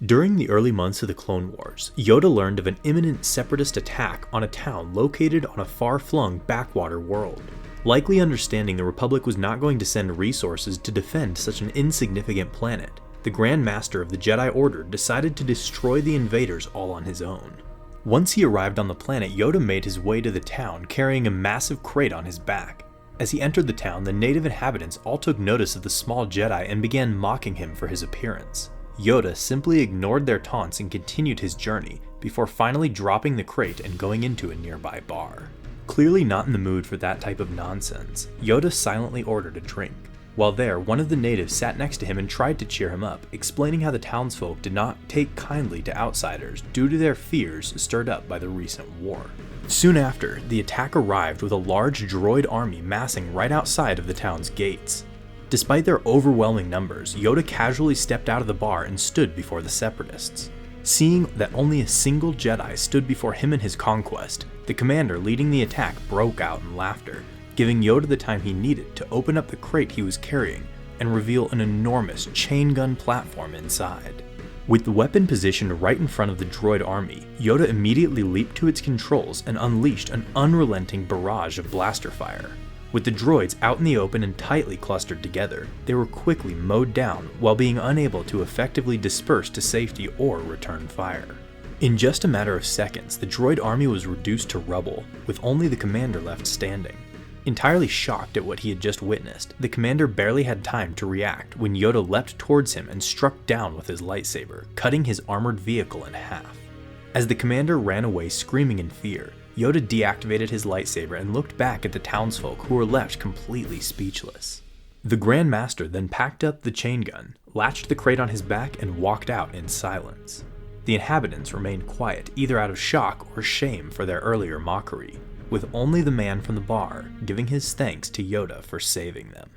During the early months of the Clone Wars, Yoda learned of an imminent separatist attack on a town located on a far-flung backwater world. Likely understanding the Republic was not going to send resources to defend such an insignificant planet, the Grand Master of the Jedi Order decided to destroy the invaders all on his own. Once he arrived on the planet, Yoda made his way to the town carrying a massive crate on his back. As he entered the town, the native inhabitants all took notice of the small Jedi and began mocking him for his appearance. Yoda simply ignored their taunts and continued his journey, before finally dropping the crate and going into a nearby bar. Clearly not in the mood for that type of nonsense, Yoda silently ordered a drink. While there, one of the natives sat next to him and tried to cheer him up, explaining how the townsfolk did not take kindly to outsiders due to their fears stirred up by the recent war. Soon after, the attack arrived with a large droid army massing right outside of the town's gates. Despite their overwhelming numbers, Yoda casually stepped out of the bar and stood before the separatists. Seeing that only a single Jedi stood before him and his conquest, the commander leading the attack broke out in laughter, giving Yoda the time he needed to open up the crate he was carrying and reveal an enormous chain gun platform inside. With the weapon positioned right in front of the droid army, Yoda immediately leaped to its controls and unleashed an unrelenting barrage of blaster fire. With the droids out in the open and tightly clustered together, they were quickly mowed down while being unable to effectively disperse to safety or return fire. In just a matter of seconds, the droid army was reduced to rubble, with only the commander left standing. Entirely shocked at what he had just witnessed, the commander barely had time to react when Yoda leapt towards him and struck down with his lightsaber, cutting his armored vehicle in half. As the commander ran away screaming in fear, Yoda deactivated his lightsaber and looked back at the townsfolk who were left completely speechless. The Grand Master then packed up the chain gun, latched the crate on his back, and walked out in silence. The inhabitants remained quiet, either out of shock or shame for their earlier mockery, with only the man from the bar giving his thanks to Yoda for saving them.